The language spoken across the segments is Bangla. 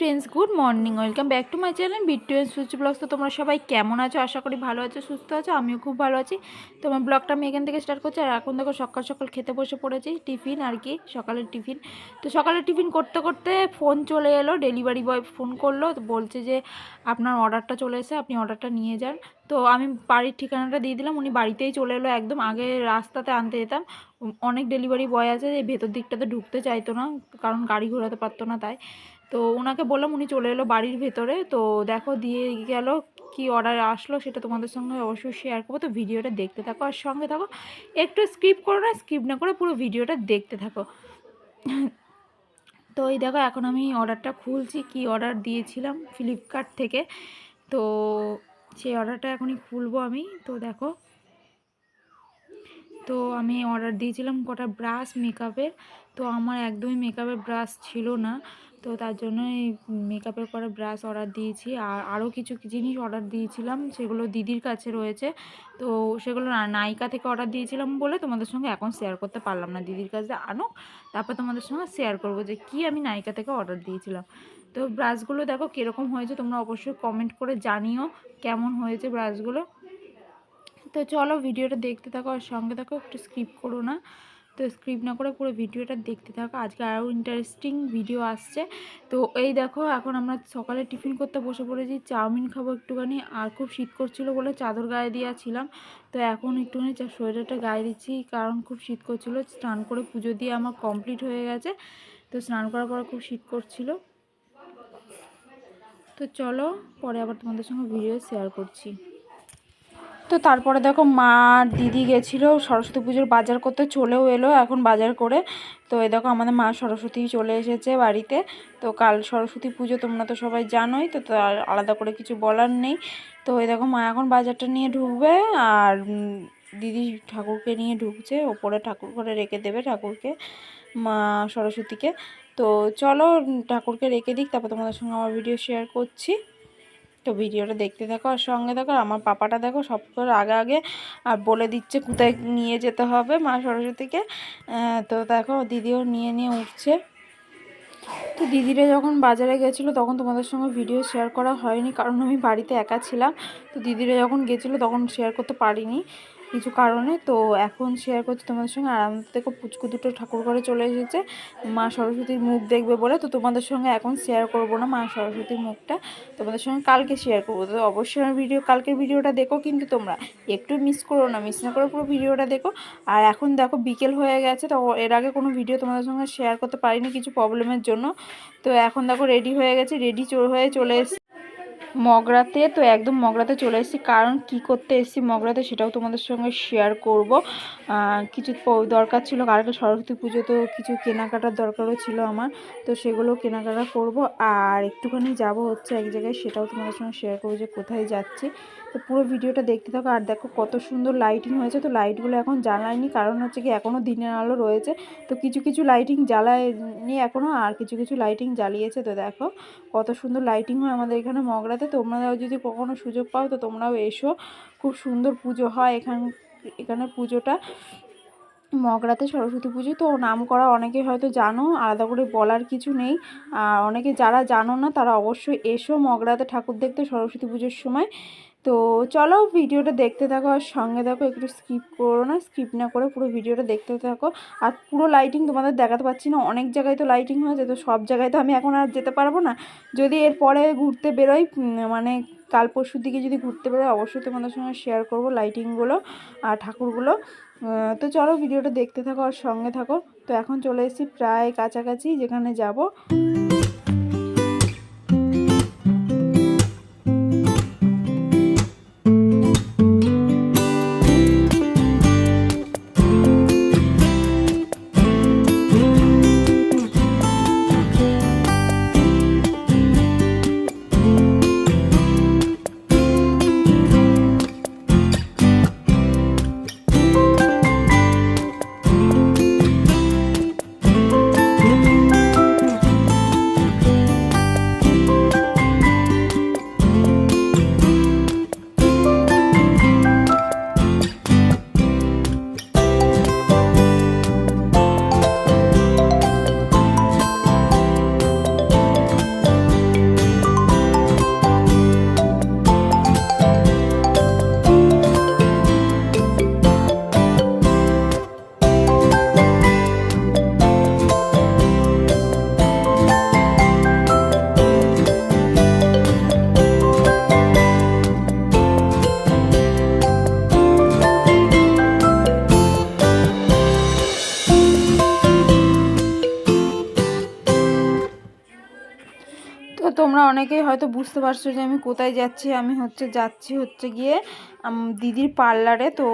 Friends, good morning. Welcome back to my channel Bittu and Suchi vlogs. তো তোমরা সবাই কেমন আছো? আশা করি ভালো আছো, সুস্থ আছো। আমিও খুব ভালো আছি। তোমার ব্লগটা আমি এখান থেকে স্টার্ট করছি। আর এখন দেখো সকাল সকাল খেতে বসে পড়েছি, টিফিন আর কি, সকালের টিফিন। তো সকালের টিফিন করতে করতে ফোন চলে এলো, ডেলিভারি বয় ফোন করলো, তো বলছে যে আপনার অর্ডারটা চলে এসে, আপনি অর্ডারটা নিয়ে যান। তো আমি বাড়ির ঠিকানাটা দিয়ে দিলাম, উনি বাড়িতেই চলে এলো। একদম আগে রাস্তাতে আনতে যেতাম, অনেক ডেলিভারি বয় আছে, এই ভেতর দিকটাতে ঢুকতে চাইতো না, কারণ গাড়ি ঘোরাতে পারতো না, তাই। তো ওনাকে বললাম, উনি চলে এলো বাড়ির ভেতরে। তো দেখো দিয়ে গেল, কি অর্ডার আসলো সেটা তোমাদের সঙ্গে অবশ্যই শেয়ার করবো। তো ভিডিওটা দেখতে থাকো আর সঙ্গে থাকো, একটু স্কিপ করো না, স্কিপ না করে পুরো ভিডিওটা দেখতে থাকো। তো এই দেখো এখন আমি অর্ডারটা খুলছি, কি অর্ডার দিয়েছিলাম ফ্লিপকার্ট থেকে। তো সেই অর্ডারটা এখনই খুলবো আমি। তো দেখো, তো আমি অর্ডার দিয়েছিলাম কটা ব্রাশ মেকআপের। তো আমার একদমই মেকআপের ব্রাশ ছিল না, তো তার জন্য এই মেকআপের করা ব্রাশ অর্ডার দিয়েছি। আর আরও কিছু জিনিস অর্ডার দিয়েছিলাম, সেগুলো দিদির কাছে রয়েছে। তো সেগুলো নাইকা থেকে অর্ডার দিয়েছিলাম বলে তোমাদের সঙ্গে এখন শেয়ার করতে পারলাম না। দিদির কাছে আনো, তারপর তোমাদের সঙ্গে শেয়ার করবো যে কি আমি নাইকা থেকে অর্ডার দিয়েছিলাম। তো ব্রাশগুলো দেখো কীরকম হয়েছে, তোমরা অবশ্যই কমেন্ট করে জানিও কেমন হয়েছে ব্রাশগুলো। তো চলো ভিডিওটা দেখতে থাকো আর সঙ্গে থাকো, একটু স্কিপ করো না। তো স্কিপ না করে পুরো ভিডিওটা দেখতে থাকো, আজকে আরও ইন্টারেস্টিং ভিডিও আসছে। তো এই দেখো এখন আমরা সকালে টিফিন করতে বসে পড়েছি, চাউমিন খাবো একটুখানি। আর খুব শীত করছিল বলে চাদর গায়ে দিয়েছিলাম। তো এখন একটুখানি সোয়েটারটা গায়ে দিচ্ছি, কারণ খুব শীত করছিল। স্নান করে পুজো দিয়ে আমার কমপ্লিট হয়ে গেছে। তো স্নান করার পর খুব শীত করছিল। তো চলো পরে আবার তোমাদের সঙ্গে ভিডিও শেয়ার করছি। তো তারপরে দেখো মা আর দিদি গেছিলো সরস্বতী পুজোর বাজার করতে, চলেও এলো এখন বাজার করে। তো এই দেখো আমাদের মা সরস্বতী চলে এসেছে বাড়িতে। তো কাল সরস্বতী পুজো, তোমরা তো সবাই জানোই, তো আর আলাদা করে কিছু বলার নেই। তো এই দেখো মা এখন বাজারটা নিয়ে ঢুকবে, আর দিদি ঠাকুরকে নিয়ে ঢুকছে, ওপরে ঠাকুর ঘরে রেখে দেবে ঠাকুরকে, মা সরস্বতীকে। তো চলো ঠাকুরকে রেখে দিক, তারপর তোমাদের সঙ্গে আমার ভিডিও শেয়ার করছি। তো ভিডিওটা দেখতে থাকো আর সঙ্গে থাকো। আমার পাপাটা দেখো সব করে আগে আগে আর বলে দিচ্ছে কোথায় নিয়ে যেতে হবে মা সরস্বতীকে। তো দেখো দিদিও নিয়ে নিয়ে উঠছে। তো দিদিরা যখন বাজারে গেছিলো তখন তোমাদের সঙ্গে ভিডিও শেয়ার করা হয়নি, কারণ আমি বাড়িতে একা ছিলাম। তো দিদিরা যখন গেছিলো তখন শেয়ার করতে পারিনি কিছু কারণে। তো এখন শেয়ার করছি তোমাদের সঙ্গে। আর আমাদের থেকে পুচকু দুটো ঠাকুর ঘরে চলে এসেছে মা সরস্বতীর মুখ দেখবে বলে। তো তোমাদের সঙ্গে এখন শেয়ার করব না মা সরস্বতীর মুখটা, তোমাদের সঙ্গে কালকে শেয়ার করবো। তো অবশ্যই আমার কালকের ভিডিওটা দেখো, কিন্তু তোমরা একটু মিস করো না, মিস না করে পুরো ভিডিওটা দেখো। আর এখন দেখো বিকেল হয়ে গেছে, তো এর আগে কোনো ভিডিও তোমাদের সঙ্গে শেয়ার করতে পারিনি কিছু প্রবলেমের জন্য। তো এখন দেখো রেডি হয়ে গেছি, রেডি হয়ে চলে এসেছি মগরাতে। তো একদম মগরাতে চলে এসেছি, কারণ কি করতে এসেছি মগরাতে সেটাও তোমাদের সঙ্গে শেয়ার করব। কিছু দরকার ছিল, কারণ সরস্বতী পুজো, তো কিছু কেনাকাটার দরকারও ছিল আমার। তো সেগুলো কেনাকাটা করব। আর একটুখানি যাব হচ্ছে এক জায়গায়, সেটাও তোমাদের সঙ্গে শেয়ার করবো যে কোথায় যাচ্ছি। তো পুরো ভিডিওটা দেখতে থাকো। আর দেখো কত সুন্দর লাইটিং হয়েছে। তো লাইটগুলো এখন জ্বালায়নি, কারণ হচ্ছে কি এখনও দিনের আলো রয়েছে। তো কিছু কিছু লাইটিং জ্বালায়নি এখনও, আর কিছু কিছু লাইটিং জ্বালিয়েছে। তো দেখো কত সুন্দর লাইটিং হয় আমাদের এখানে মগরাতে। তোমরাও যদি কখনো সুযোগ পাও তো তোমরাও এসো, খুব সুন্দর পুজো হয় এখানে পুজোটা মগরাতে, সরস্বতী পুজো। তো নাম করা অনেকে হয়তো জানো, আলাদা করে বলার কিছু নেই। আর অনেকে যারা জানো না তারা অবশ্যই এসো মগরাতে ঠাকুর দেখতে সরস্বতী পুজোর সময়। তো চলো ভিডিওটা দেখতে থাকো আর সঙ্গে থাকো, একটু স্কিপ করো না, স্কিপ না করে পুরো ভিডিওটা দেখতে থাকো। আর পুরো লাইটিং তোমাদের দেখাতে পারছি না, অনেক জায়গায় তো লাইটিং হয়েছে, তো সব জায়গায় তো আমি এখন আর যেতে পারবো না। যদি এরপরে ঘুরতে বেরোই, মানে কাল পরশুর দিকে যদি ঘুরতে বেরোই, অবশ্যই তোমাদের সঙ্গে শেয়ার করবো লাইটিংগুলো আর ঠাকুরগুলো। তো চলো ভিডিওটা দেখতে থাকো আর সঙ্গে থাকো। তো এখন চলে এসেছি প্রায় কাছাকাছি যেখানে যাব। তোমরা অনেকেই হয়তো বুঝতে পারছো যে আমি কোথায় যাচ্ছি। আমি যাচ্ছি গিয়ে দিদির পার্লারে। তো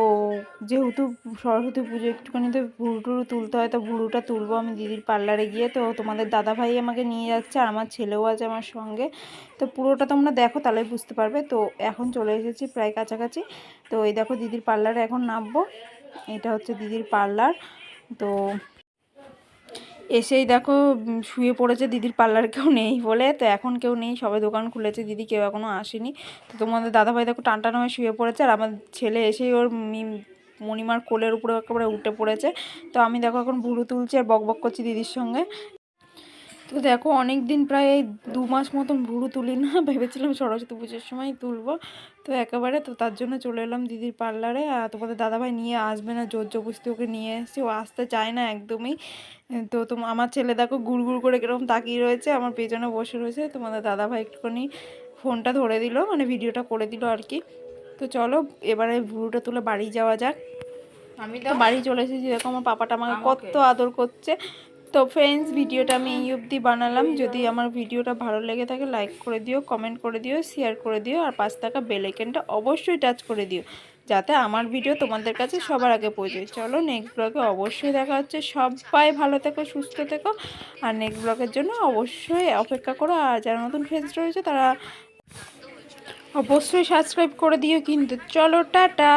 যেহেতু সরস্বতী পুজো একটুখানি তো ভুরু টুরু তুলতে হয়, তো ভুরুটা তুলবো আমি দিদির পার্লারে গিয়ে। তো তোমাদের দাদাভাই আমাকে নিয়ে যাচ্ছে আর আমার ছেলেও আছে আমার সঙ্গে। তো পুরোটা তোমরা দেখো তাহলে বুঝতে পারবে। তো এখন চলে এসেছি প্রায় কাছাকাছি। তো এই দেখো দিদির পার্লারে এখন নামবো। এটা হচ্ছে দিদির পার্লার। তো এসেই দেখো শুয়ে পড়েছে, দিদির পার্লার কেউ নেই বলে। তো এখন কেউ নেই, সবাই দোকান খুলেছে, দিদি কেউ এখনও আসেনি। তো তোমাদের দাদাভাই দেখো টান হয়ে শুয়ে পড়েছে আর আমার ছেলে এসেই ওর মণিমার কোলের উপরে একেবারে উঠে পড়েছে। তো আমি দেখো এখন ভুরু তুলছি আর বক করছি দিদির সঙ্গে। তো দেখো অনেক দিন প্রায় 2 মাস মতন ভুরু তুলি না, ভেবেছিলাম সরস্বতী পুজোর সময় তুলবো। তো একেবারে তো তার জন্য চলে এলাম দিদির পার্লারে। আর তোমাদের দাদাভাই নিয়ে আসবে না, জোর জবরদস্তি ওকে নিয়ে এসেছি, ও আসতে চায় না একদমই। তো আমার ছেলে দেখো গুড় করে কীরকম তাকিয়ে রয়েছে, আমার পেছনে বসে রয়েছে। তোমাদের দাদাভাই একটুখানি ফোনটা ধরে দিল, মানে ভিডিওটা করে দিল আর কি। তো চলো এবারে ভুরুটা তুলে বাড়ি যাওয়া যাক। আমি তো বাড়ি চলে এসেছি, দেখো আমার পাপাটা আমাকে কত আদর করছে। তো ফ্রেন্ডস, ভিডিওটা আমি এই অবধি বানালাম। যদি আমার ভিডিওটা ভালো লেগে থাকে লাইক করে দিও, কমেন্ট করে দিও, শেয়ার করে দিও আর পাশে থাকা বেল আইকনটা অবশ্যই টাচ করে দিও, যাতে আমার ভিডিও তোমাদের কাছে সবার আগে পৌঁছায়। চলো নেক্সট ব্লগে অবশ্যই দেখা হচ্ছে। সবাই ভালো থেকো, সুস্থ থেকো আর নেক্সট ব্লগের জন্য অবশ্যই অপেক্ষা করো। আর যারা নতুন ফ্রেন্ডস রয়েছে তারা অবশ্যই সাবস্ক্রাইব করে দিও কিন্তু। চলো টাটা।